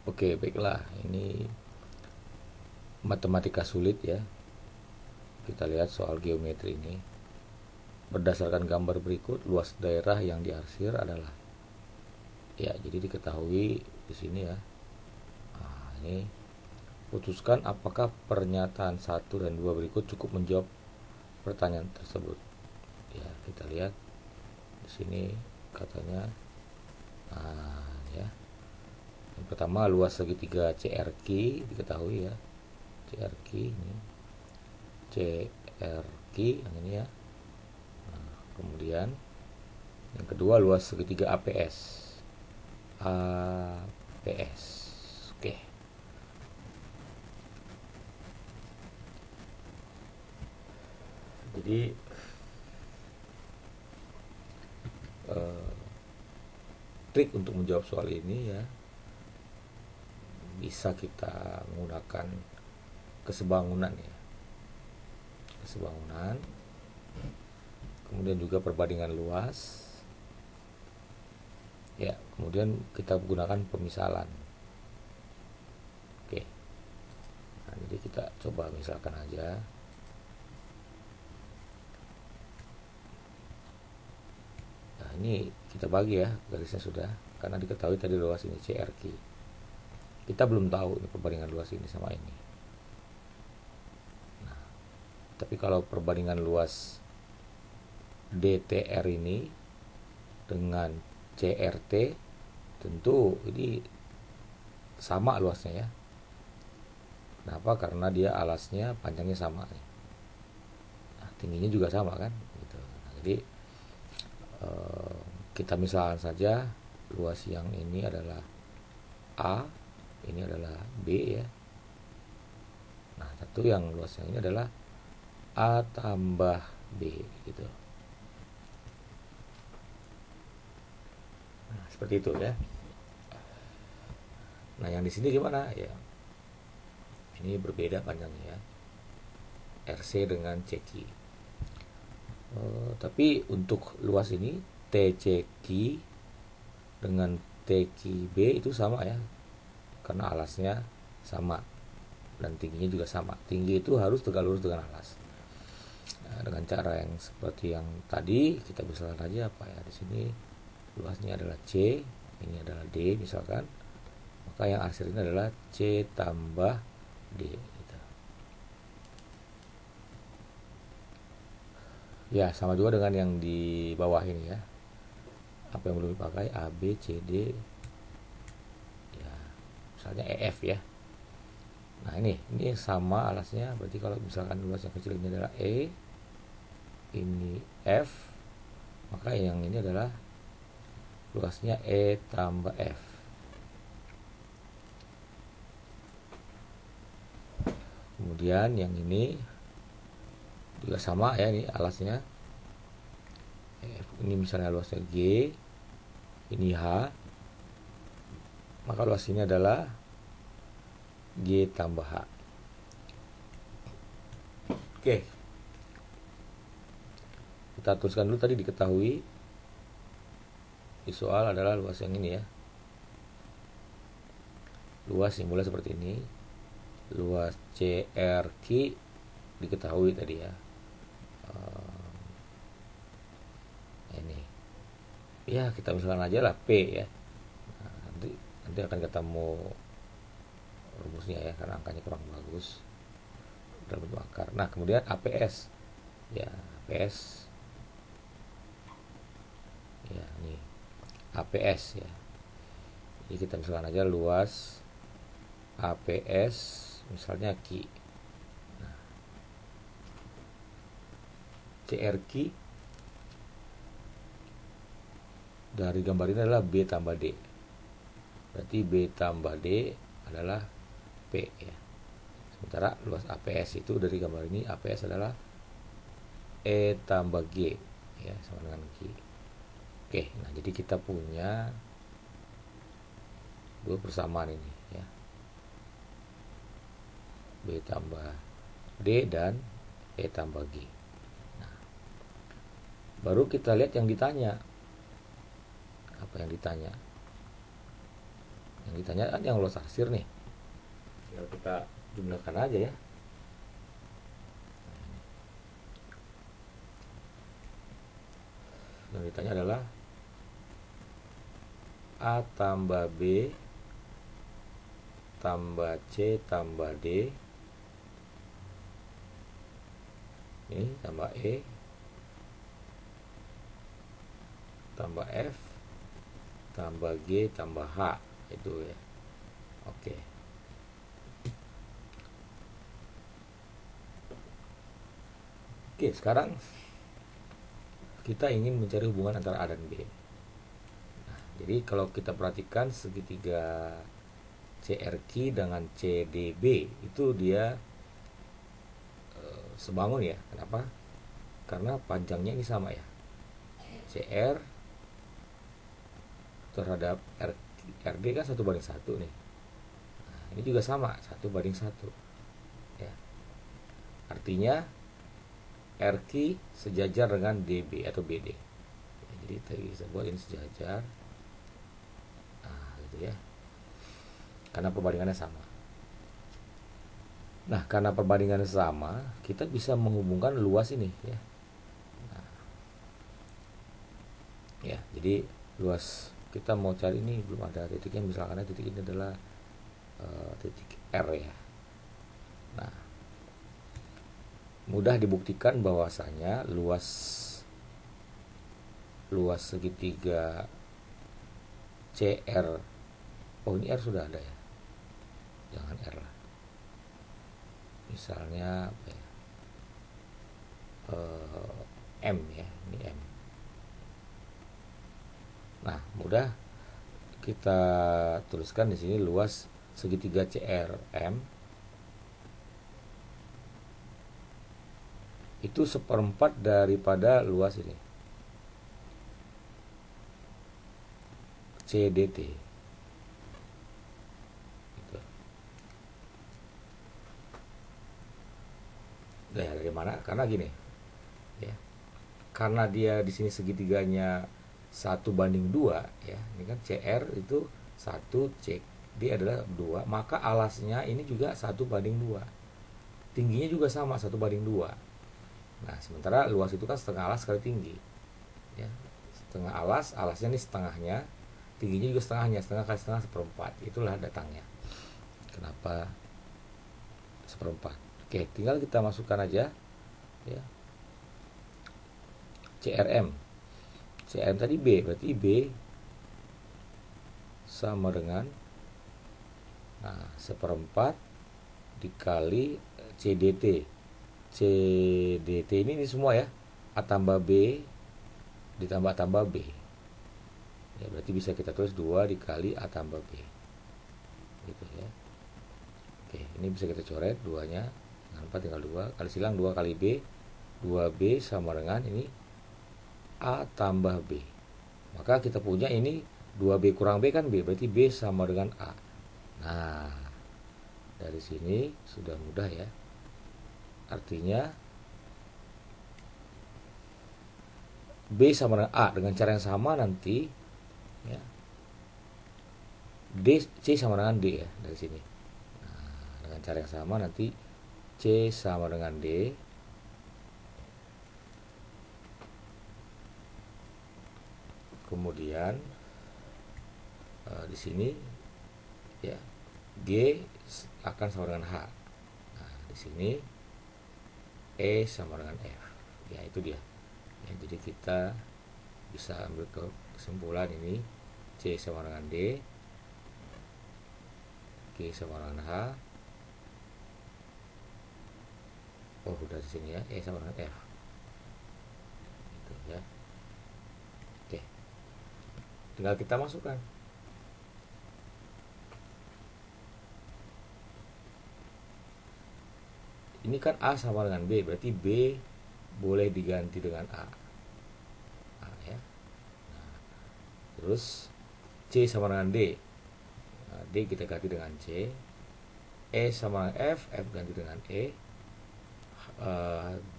Oke, baiklah. Ini matematika sulit ya. Kita lihat soal geometri ini. Berdasarkan gambar berikut, luas daerah yang diarsir adalah, ya, jadi diketahui di sini ya. Nah, ini putuskan apakah pernyataan 1 dan 2 berikut cukup menjawab pertanyaan tersebut. Ya, kita lihat di sini katanya, nah, ya. Yang pertama, luas segitiga CRQ diketahui ya. CRQ ini, CRQ yang ini ya. Nah, kemudian yang kedua, luas segitiga APS. APS. Oke. Jadi trik untuk menjawab soal ini ya, bisa kita menggunakan kesebangunan ya. Kesebangunan. Kemudian juga perbandingan luas. Ya, kemudian kita gunakan pemisalan. Oke. Nah, jadi kita coba misalkan aja. Nah, ini kita bagi ya, garisnya sudah, karena diketahui tadi luas ini CRQ. Kita belum tahu ini perbandingan luas ini sama ini. Nah, tapi kalau perbandingan luas DTR ini dengan CRT, tentu ini sama luasnya ya. Kenapa? Karena dia alasnya panjangnya sama. Nah, tingginya juga sama kan. Gitu. Nah, jadi kita misalkan saja luas yang ini adalah A, ini adalah B ya. Nah, tentu yang luas yang ini adalah A tambah B gitu. Nah, seperti itu ya. Nah, yang di sini gimana ya? Ini berbeda panjangnya ya. RC dengan CQ. Tapi untuk luas ini TCQ dengan TQB itu sama ya, karena alasnya sama dan tingginya juga sama. Tinggi itu harus tegak lurus dengan alas. Nah, dengan cara yang seperti yang tadi, kita bisa lihat aja apa ya, di sini luasnya adalah C, ini adalah D misalkan, maka yang arsir ini adalah C tambah D gitu. Ya, sama juga dengan yang di bawah ini ya. Apa yang belum dipakai? A, B, C, D. Ya, misalnya EF ya. Nah, ini sama alasnya. Berarti kalau misalkan luas yang kecil ini adalah E, ini F, maka yang ini adalah luasnya E tambah F. Kemudian yang ini juga sama ya, ini alasnya. Ini misalnya luasnya G, ini H, maka luas ini adalah G tambah H. Oke, kita tuliskan dulu. Tadi diketahui di soal adalah luas yang ini ya. Luas simbolnya seperti ini. Luas CRQ diketahui tadi ya. Ini ya, kita misalkan aja lah P ya. Nah, nanti akan ketemu rumusnya ya, karena angkanya kurang bagus dalam bentuk akar. Nah, kemudian APS ya, APS ya, ini APS ya. Jadi kita misalkan aja luas APS misalnya Q. Nah, CRQ dari gambar ini adalah B tambah D. Berarti B tambah D adalah P ya. Sementara luas APS itu dari gambar ini, APS adalah E tambah G ya, sama dengan G. Oke, nah jadi kita punya dua persamaan ini ya. B tambah D dan E tambah G. Nah, baru kita lihat yang ditanya. Apa yang ditanya? Yang ditanya kan yang luas arsir nih, tinggal kita jumlahkan aja ya. Yang ditanya adalah A tambah B tambah C tambah D, ini tambah E tambah F tambah G tambah H, itu ya. Oke. Oke, sekarang kita ingin mencari hubungan antara A dan B. Nah, jadi kalau kita perhatikan segitiga CRQ dengan CDB itu dia sebangun ya. Kenapa? Karena panjangnya ini sama ya. CR terhadap RD kan 1:1 nih. Nah, ini juga sama 1:1 ya. Artinya RQ sejajar dengan DB atau BD ya, jadi kita bisa buat ini sejajar, nah gitu ya, karena perbandingannya sama. Nah, karena perbandingannya sama, kita bisa menghubungkan luas ini ya. Nah, ya, jadi luas kita mau cari ini belum ada titiknya, misalkan titik ini adalah titik R ya. Nah, mudah dibuktikan bahwasanya luas segitiga CR, oh ini R sudah ada ya, jangan R lah, misalnya apa ya, M ya, ini M. Nah, mudah kita tuliskan di sini luas segitiga CRM itu 1/4 daripada luas ini CDT. Gitu. Nah, dari mana? Karena gini, ya, karena dia di sini segitiganya 1:2 ya. Ini kan CR itu 1, CD adalah 2, maka alasnya ini juga 1:2. Tingginya juga sama 1:2. Nah, sementara luas itu kan setengah alas kali tinggi. Ya. Setengah alas, alasnya ini setengahnya, tingginya juga setengahnya, setengah kali setengah 1/4. Itulah datangnya. Kenapa 1/4? Oke, tinggal kita masukkan aja ya. CRM tadi B, berarti B sama dengan 1/4 dikali CDT ini semua ya, A tambah B ditambah B ya, berarti bisa kita tulis 2 dikali A tambah B gitu ya. Oke, ini bisa kita coret 2 nya, dengan 4 tinggal 2 kali silang 2 kali B, 2B sama dengan ini A tambah B, maka kita punya ini 2B kurang B kan B, berarti B sama dengan A. Nah, dari sini sudah mudah ya. Artinya B sama dengan A dengan cara yang sama nanti ya. C sama dengan D ya dari sini. Nah, dengan cara yang sama nanti C sama dengan D. Kemudian di sini ya G akan sama dengan H. Nah, di sini E sama dengan F. Ya, itu dia. Ya, jadi kita bisa ambil kesimpulan ini C sama dengan D, G sama dengan H. Oh, udah di sini ya, E sama dengan F. Itu ya. Oke. Tinggal kita masukkan. Ini kan A sama dengan B, berarti B boleh diganti dengan A. Ya. Nah, terus C sama dengan D. Nah, D kita ganti dengan C. E sama dengan F ganti dengan E.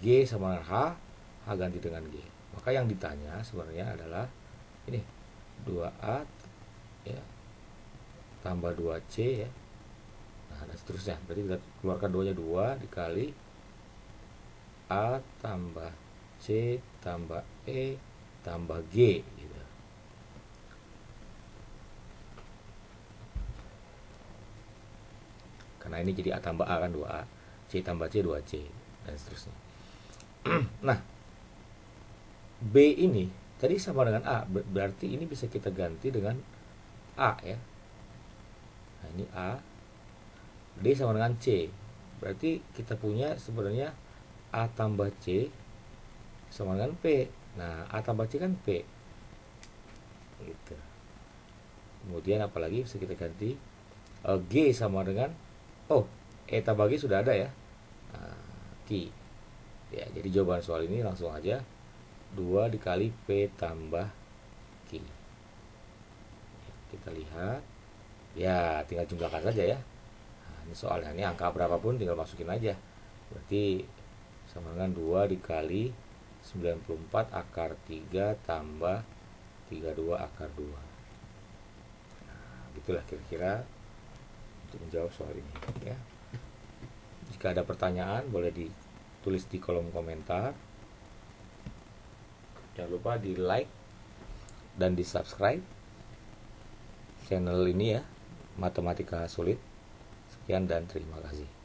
G sama dengan H ganti dengan G. Maka yang ditanya sebenarnya adalah ini 2A ya, tambah 2C ya. Nah, dan seterusnya. Berarti kita keluarkan 2 nya 2 dikali A tambah C tambah E tambah G gitu. Karena ini jadi A tambah A kan 2A, C tambah C 2C, dan seterusnya. Nah, B ini tadi sama dengan A, berarti ini bisa kita ganti dengan A ya. Nah, ini A, D sama dengan C. Berarti kita punya sebenarnya A tambah C sama dengan P. Nah, A tambah C kan P. Gitu. Kemudian apalagi bisa kita ganti G sama dengan E tambah G sudah ada ya. Nah, Q. Ya, jadi jawaban soal ini langsung aja 2 dikali P tambah Q. Kita lihat. Ya, tinggal jumlahkan saja ya. Nah, ini soalnya ini angka berapapun tinggal masukin aja. Berarti sama dengan 2 dikali 94 akar 3 tambah 32 akar 2. Nah, gitulah kira-kira untuk menjawab soal ini ya. Jika ada pertanyaan boleh ditulis di kolom komentar. Jangan lupa di like dan di subscribe channel ini ya, Matematika Sulit. Sekian dan terima kasih.